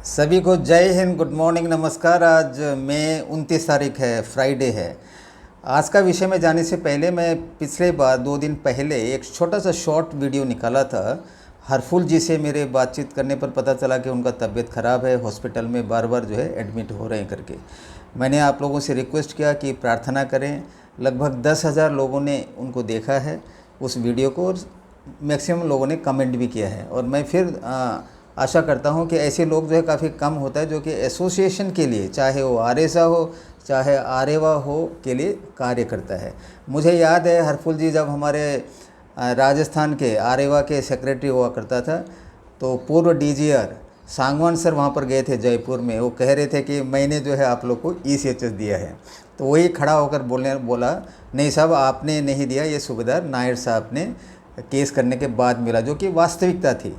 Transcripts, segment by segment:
सभी को जय हिंद, गुड मॉर्निंग, नमस्कार। आज मई 29 तारीख है, फ्राइडे है। आज का विषय में जाने से पहले मैं पिछले बार 2 दिन पहले एक छोटा सा शॉर्ट वीडियो निकाला था। हरफुल जी से मेरे बातचीत करने पर पता चला कि उनका तबीयत ख़राब है, हॉस्पिटल में बार बार जो है एडमिट हो रहे हैं करके। मैंने आप लोगों से रिक्वेस्ट किया कि प्रार्थना करें। लगभग 10,000 लोगों ने उनको देखा है उस वीडियो को, और मैक्सिमम लोगों ने कमेंट भी किया है। और मैं फिर आशा करता हूं कि ऐसे लोग जो है काफ़ी कम होता है जो कि एसोसिएशन के लिए, चाहे वो आरएसा हो चाहे आरेवा हो, के लिए कार्य करता है। मुझे याद है हरफुल जी जब हमारे राजस्थान के आरेवा के सेक्रेटरी हुआ करता था, तो पूर्व डीजीआर सांगवान सर वहाँ पर गए थे जयपुर में। वो कह रहे थे कि मैंने जो है आप लोग को ECHS दिया है। तो वही खड़ा होकर बोला, नहीं साहब आपने नहीं दिया, ये सूबेदार नायर साहब ने केस करने के बाद मिला, जो कि वास्तविकता थी।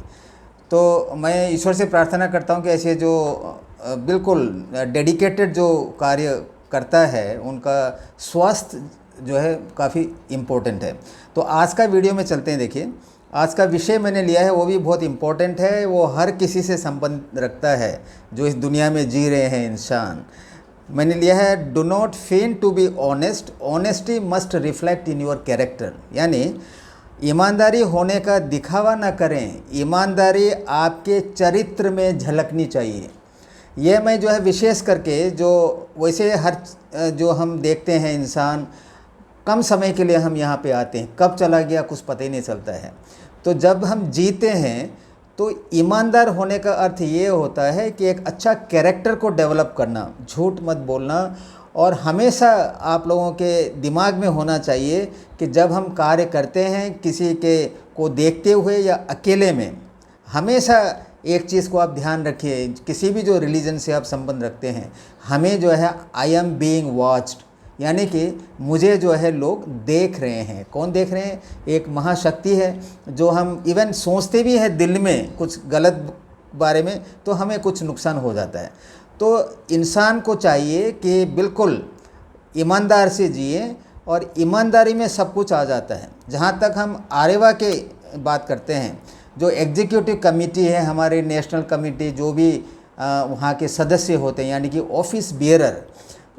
तो मैं ईश्वर से प्रार्थना करता हूँ कि ऐसे जो बिल्कुल डेडिकेटेड जो कार्य करता है, उनका स्वास्थ्य जो है काफ़ी इम्पोर्टेंट है। तो आज का वीडियो में चलते हैं। देखिए, आज का विषय मैंने लिया है, वो भी बहुत इम्पोर्टेंट है। वो हर किसी से संबंध रखता है जो इस दुनिया में जी रहे हैं इंसान। मैंने लिया है, do not feign to be honest, honesty must reflect in your character. यानी ईमानदारी होने का दिखावा ना करें, ईमानदारी आपके चरित्र में झलकनी चाहिए। ये मैं जो है विशेष करके, जो वैसे हर जो हम देखते हैं इंसान कम समय के लिए हम यहाँ पे आते हैं, कब चला गया कुछ पता ही नहीं चलता है। तो जब हम जीते हैं तो ईमानदार होने का अर्थ ये होता है कि एक अच्छा कैरेक्टर को डेवलप करना, झूठ मत बोलना। और हमेशा आप लोगों के दिमाग में होना चाहिए कि जब हम कार्य करते हैं किसी के को देखते हुए या अकेले में, हमेशा एक चीज़ को आप ध्यान रखिए, किसी भी जो रिलीजन से आप संबंध रखते हैं, हमें जो है आई एम बीइंग वॉच्ड, यानी कि मुझे जो है लोग देख रहे हैं। कौन देख रहे हैं? एक महाशक्ति है जो हम इवन सोचते भी हैं दिल में कुछ गलत बारे में, तो हमें कुछ नुकसान हो जाता है। तो इंसान को चाहिए कि बिल्कुल ईमानदार से जिए, और ईमानदारी में सब कुछ आ जाता है। जहाँ तक हम आरेवा के बात करते हैं, जो एग्जीक्यूटिव कमेटी है हमारे, नेशनल कमेटी, जो भी वहाँ के सदस्य होते हैं यानी कि ऑफिस बियरर,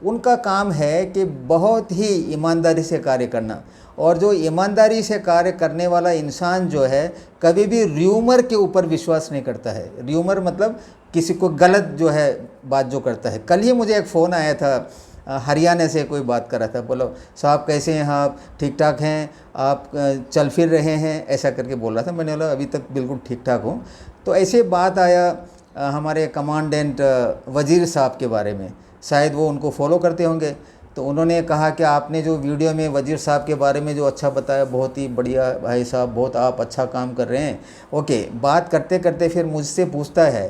उनका काम है कि बहुत ही ईमानदारी से कार्य करना। और जो ईमानदारी से कार्य करने वाला इंसान जो है कभी भी र्यूमर के ऊपर विश्वास नहीं करता है। र्यूमर मतलब किसी को गलत जो है बात जो करता है। कल ही मुझे एक फ़ोन आया था, हरियाणा से कोई बात कर रहा था, बोलो साहब कैसे हैं आप, ठीक ठाक हैं आप, चल फिर रहे हैं, ऐसा करके बोल रहा था। मैंने बोला अभी तक बिल्कुल ठीक ठाक हूँ। तो ऐसे बात आया हमारे कमांडेंट वज़ीर साहब के बारे में, शायद वो उनको फॉलो करते होंगे। तो उन्होंने कहा कि आपने जो वीडियो में वज़ीर साहब के बारे में जो अच्छा बताया, बहुत ही बढ़िया भाई साहब, बहुत आप अच्छा काम कर रहे हैं। ओके, बात करते करते फिर मुझसे पूछता है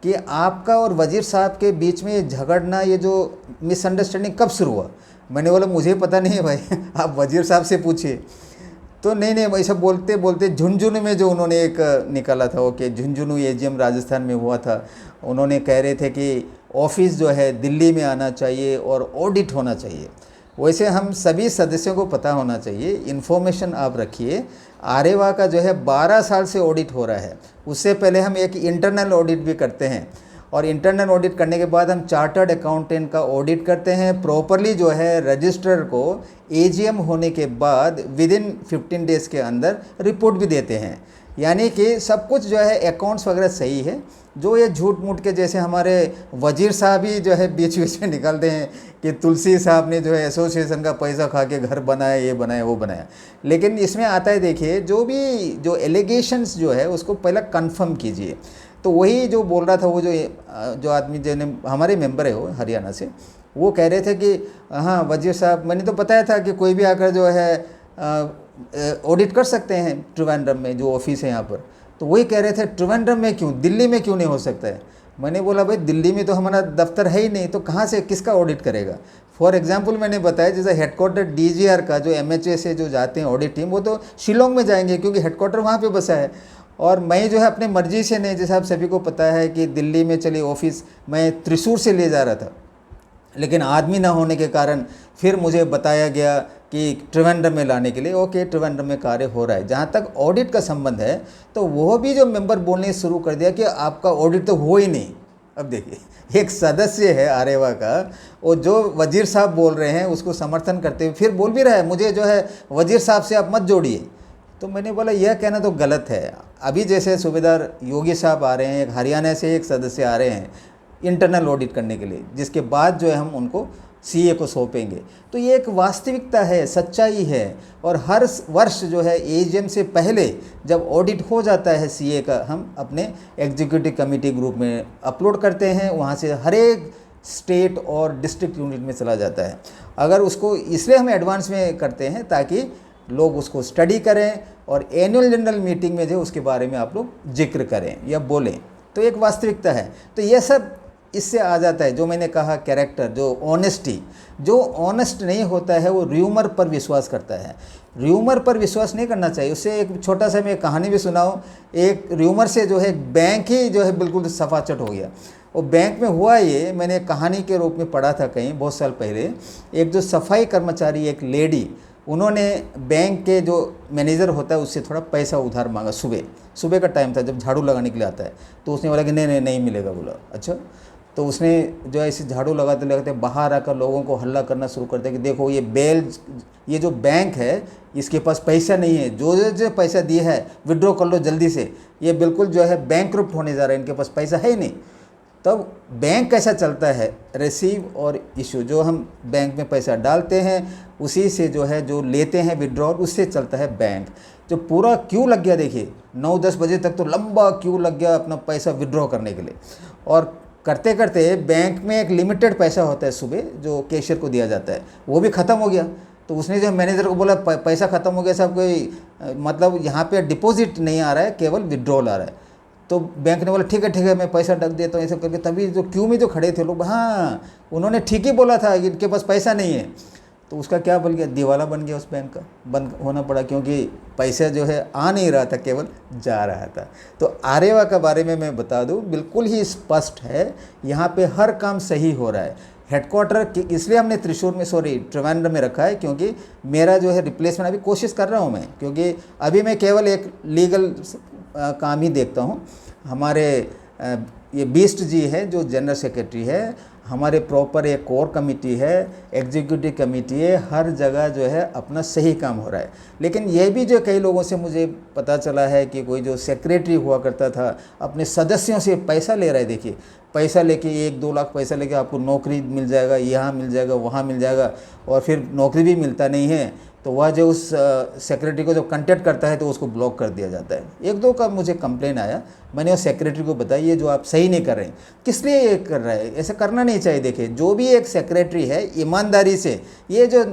कि आपका और वज़ीर साहब के बीच में ये झगड़ना, ये जो मिसअंडरस्टैंडिंग कब शुरू हुआ? मैंने बोला मुझे पता नहीं है भाई, आप वज़ीर साहब से पूछिए। तो नहीं, वैसा बोलते बोलते झुंझुनू में जो उन्होंने एक निकाला था, ओके, झुंझुनू AGM राजस्थान में हुआ था। उन्होंने कह रहे थे कि ऑफिस जो है दिल्ली में आना चाहिए और ऑडिट होना चाहिए। वैसे हम सभी सदस्यों को पता होना चाहिए, इन्फॉर्मेशन आप रखिए। आरेवा का जो है 12 साल से ऑडिट हो रहा है। उससे पहले हम एक इंटरनल ऑडिट भी करते हैं, और इंटरनल ऑडिट करने के बाद हम चार्टर्ड अकाउंटेंट का ऑडिट करते हैं। प्रॉपरली जो है रजिस्ट्रार को AGM होने के बाद विदिन 15 डेज़ के अंदर रिपोर्ट भी देते हैं। यानी कि सब कुछ जो है अकाउंट्स वगैरह सही है। जो ये झूठ मूठ के जैसे हमारे वज़ीर साहब ही जो है बीच बीच में निकालते हैं कि तुलसी साहब ने जो है एसोसिएशन का पैसा खा के घर बनाया, ये बनाया, वो बनाया। लेकिन इसमें आता है, देखिए, जो भी जो एलिगेशंस जो है उसको पहले कंफर्म कीजिए। तो वही जो बोल रहा था, वो जो आदमी जो हमारे मेंबर है वो हरियाणा से, वो कह रहे थे कि हाँ वज़ीर साहब, मैंने तो बताया था कि कोई भी आकर जो है ऑडिट कर सकते हैं त्रिवेंद्रम में जो ऑफिस है यहाँ पर। तो वही कह रहे थे त्रिवेंद्रम में क्यों, दिल्ली में क्यों नहीं हो सकता है? मैंने बोला भाई दिल्ली में तो हमारा दफ्तर है ही नहीं, तो कहाँ से किसका ऑडिट करेगा? फॉर एग्जांपल मैंने बताया, जैसे हेडक्वार्टर DGR का जो MHA से जो जाते हैं ऑडिट टीम, वो तो शिलोंग में जाएंगे क्योंकि हेडक्वार्टर वहाँ पे बसा है। और मैं जो है अपने मर्जी से नहीं, जैसे आप सभी को पता है कि दिल्ली में चली ऑफिस, मैं त्रिशूर से ले जा रहा था, लेकिन आदमी ना होने के कारण फिर मुझे बताया गया कि त्रिवेंद्रम में लाने के लिए। ओके, त्रिवेंद्रम में कार्य हो रहा है। जहाँ तक ऑडिट का संबंध है, तो वो भी जो मेंबर बोलने शुरू कर दिया कि आपका ऑडिट तो हो ही नहीं, अब देखिए, एक सदस्य है आरेवा का, वो जो वजीर साहब बोल रहे हैं उसको समर्थन करते हुए फिर बोल भी रहा है मुझे जो है वजीर साहब से आप मत जोड़िए। तो मैंने बोला यह कहना तो गलत है। अभी जैसे सूबेदार योगी साहब आ रहे हैं, एक हरियाणा से एक सदस्य आ रहे हैं इंटरनल ऑडिट करने के लिए, जिसके बाद जो है हम उनको सीए को सौंपेंगे। तो ये एक वास्तविकता है, सच्चाई है। और हर वर्ष जो है एजीएम से पहले जब ऑडिट हो जाता है सीए का, हम अपने एग्जीक्यूटिव कमेटी ग्रुप में अपलोड करते हैं, वहाँ से हर एक स्टेट और डिस्ट्रिक्ट यूनिट में चला जाता है। अगर उसको इसलिए हम एडवांस में करते हैं ताकि लोग उसको स्टडी करें और एनुअल जनरल मीटिंग में जो उसके बारे में आप लोग जिक्र करें या बोलें। तो एक वास्तविकता है। तो ये सब इससे आ जाता है, जो मैंने कहा कैरेक्टर, जो ऑनेस्टी। जो ऑनेस्ट नहीं होता है वो र्यूमर पर विश्वास करता है। र्यूमर पर विश्वास नहीं करना चाहिए। उससे एक छोटा सा मैं कहानी भी सुनाऊं। एक र्यूमर से जो है बैंक ही जो है बिल्कुल सफाचट हो गया। वो बैंक में हुआ ये, मैंने कहानी के रूप में पढ़ा था कहीं बहुत साल पहले। एक जो सफाई कर्मचारी, एक लेडी, उन्होंने बैंक के जो मैनेजर होता है उससे थोड़ा पैसा उधार मांगा। सुबह का टाइम था जब झाड़ू लगाने के लिए आता है। तो उसने बोला कि नहीं मिलेगा। बोला अच्छा। तो उसने जो है ऐसे झाड़ू लगाते लगाते बाहर आकर लोगों को हल्ला करना शुरू कर दिया कि देखो ये जो बैंक है इसके पास पैसा नहीं है, जो पैसा दिया है विड्रॉ कर लो जल्दी से, ये बिल्कुल जो है बैंकरप्ट होने जा रहा है, इनके पास पैसा है ही नहीं। तब बैंक कैसा चलता है, रिसीव और इशू, जो हम बैंक में पैसा डालते हैं उसी से जो है जो लेते हैं विड्रॉल, उससे चलता है बैंक। जो पूरा क्यू लग गया, देखिए 9-10 बजे तक तो लंबा क्यू लग गया अपना पैसा विड्रॉ करने के लिए। और करते करते बैंक में एक लिमिटेड पैसा होता है सुबह जो कैशियर को दिया जाता है, वो भी ख़त्म हो गया। तो उसने जो मैनेजर को बोला पैसा ख़त्म हो गया साहब, कोई मतलब यहाँ पे डिपॉजिट नहीं आ रहा है, केवल विड्रॉल आ रहा है। तो बैंक ने बोला ठीक है मैं पैसा रख देता हूँ ऐसा करके। तभी जो क्यू में जो खड़े थे लोग, हाँ उन्होंने ठीक ही बोला था इनके पास पैसा नहीं है। तो उसका क्या बन गया, दिवाला बन गया, उस बैंक का बंद होना पड़ा, क्योंकि पैसा जो है आ नहीं रहा था, केवल जा रहा था। तो आरेवा के बारे में मैं बता दूं, बिल्कुल ही स्पष्ट है, यहाँ पे हर काम सही हो रहा है। हेडक्वार्टर इसलिए हमने त्रिवेंद्रम में रखा है, क्योंकि मेरा जो है रिप्लेसमेंट अभी कोशिश कर रहा हूँ मैं, क्योंकि अभी मैं केवल एक लीगल काम ही देखता हूँ। हमारे ये बीस्ट जी है जो जनरल सेक्रेटरी है, हमारे प्रॉपर एक कोर कमेटी है, एग्जीक्यूटिव कमेटी है, हर जगह जो है अपना सही काम हो रहा है। लेकिन ये भी जो कई लोगों से मुझे पता चला है कि कोई जो सेक्रेटरी हुआ करता था अपने सदस्यों से पैसा ले रहा है। देखिए पैसा लेके 1-2 लाख पैसा लेके आपको नौकरी मिल जाएगा, यहाँ मिल जाएगा, वहाँ मिल जाएगा, और फिर नौकरी भी मिलता नहीं है। तो वह जो उस सेक्रेटरी को जो कंटेक्ट करता है तो उसको ब्लॉक कर दिया जाता है। 1-2 का मुझे कंप्लेन आया, मैंने उस सेक्रेटरी को बताया ये जो आप सही नहीं कर रहे हैं, किस लिए ये कर रहा है, ऐसा करना नहीं चाहिए। देखिए जो भी एक सेक्रेटरी है ईमानदारी से, ये जो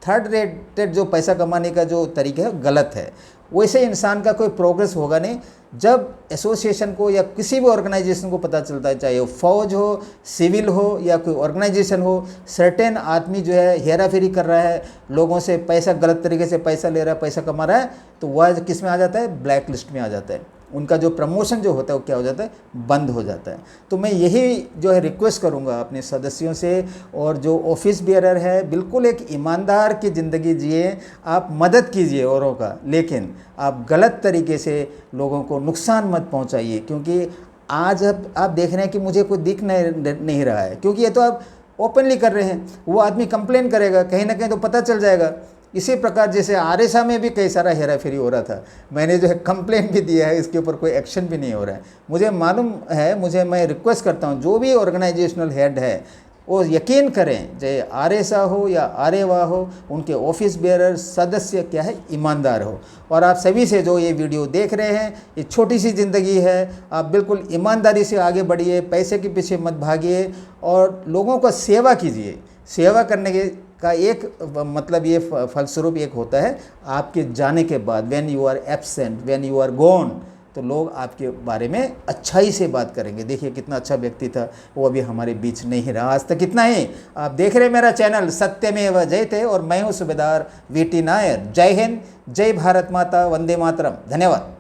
थर्ड रेटेड जो पैसा कमाने का जो तरीका है गलत है, वैसे इंसान का कोई प्रोग्रेस होगा नहीं। जब एसोसिएशन को या किसी भी ऑर्गेनाइजेशन को पता चलता है, चाहे वो फौज हो, सिविल हो या कोई ऑर्गेनाइजेशन हो, सर्टेन आदमी जो है हेराफेरी कर रहा है, लोगों से पैसा गलत तरीके से पैसा ले रहा है, पैसा कमा रहा है, तो वह किस में आ जाता है, ब्लैक लिस्ट में आ जाता है। उनका जो प्रमोशन जो होता है वो क्या हो जाता है, बंद हो जाता है। तो मैं यही जो है रिक्वेस्ट करूंगा अपने सदस्यों से, और जो ऑफिस बियरर है बिल्कुल एक ईमानदार की ज़िंदगी जिए, आप मदद कीजिए औरों का, लेकिन आप गलत तरीके से लोगों को नुकसान मत पहुंचाइए। क्योंकि आज अब आप देख रहे हैं कि मुझे कोई दिख नहीं रहा है, क्योंकि ये तो आप ओपनली कर रहे हैं। वो आदमी कंप्लेन करेगा, कहीं ना कहीं तो पता चल जाएगा। इसी प्रकार जैसे आरएसआ में भी कई सारा हेराफेरी हो रहा था, मैंने जो है कंप्लेंट भी दिया है, इसके ऊपर कोई एक्शन भी नहीं हो रहा है। मुझे मालूम है, मैं रिक्वेस्ट करता हूँ जो भी ऑर्गेनाइजेशनल हेड है वो यकीन करें, चाहे आरएसआ हो या आरेवा हो, उनके ऑफिस बेयरर सदस्य क्या है, ईमानदार हो। और आप सभी से जो ये वीडियो देख रहे हैं, ये छोटी सी ज़िंदगी है, आप बिल्कुल ईमानदारी से आगे बढ़िए, पैसे के पीछे मत भागिए और लोगों को सेवा कीजिए। सेवा करने का एक मतलब ये फलस्वरूप एक होता है, आपके जाने के बाद when you are absent, when you are gone, तो लोग आपके बारे में अच्छाई से बात करेंगे। देखिए कितना अच्छा व्यक्ति था, वो अभी हमारे बीच नहीं रहा। आज तक इतना ही। आप देख रहे हैं मेरा चैनल सत्यमेव जयते और मैं हूँ सूबेदार वीटी नायर। जय हिंद, जय भारत माता, वंदे मातरम। धन्यवाद।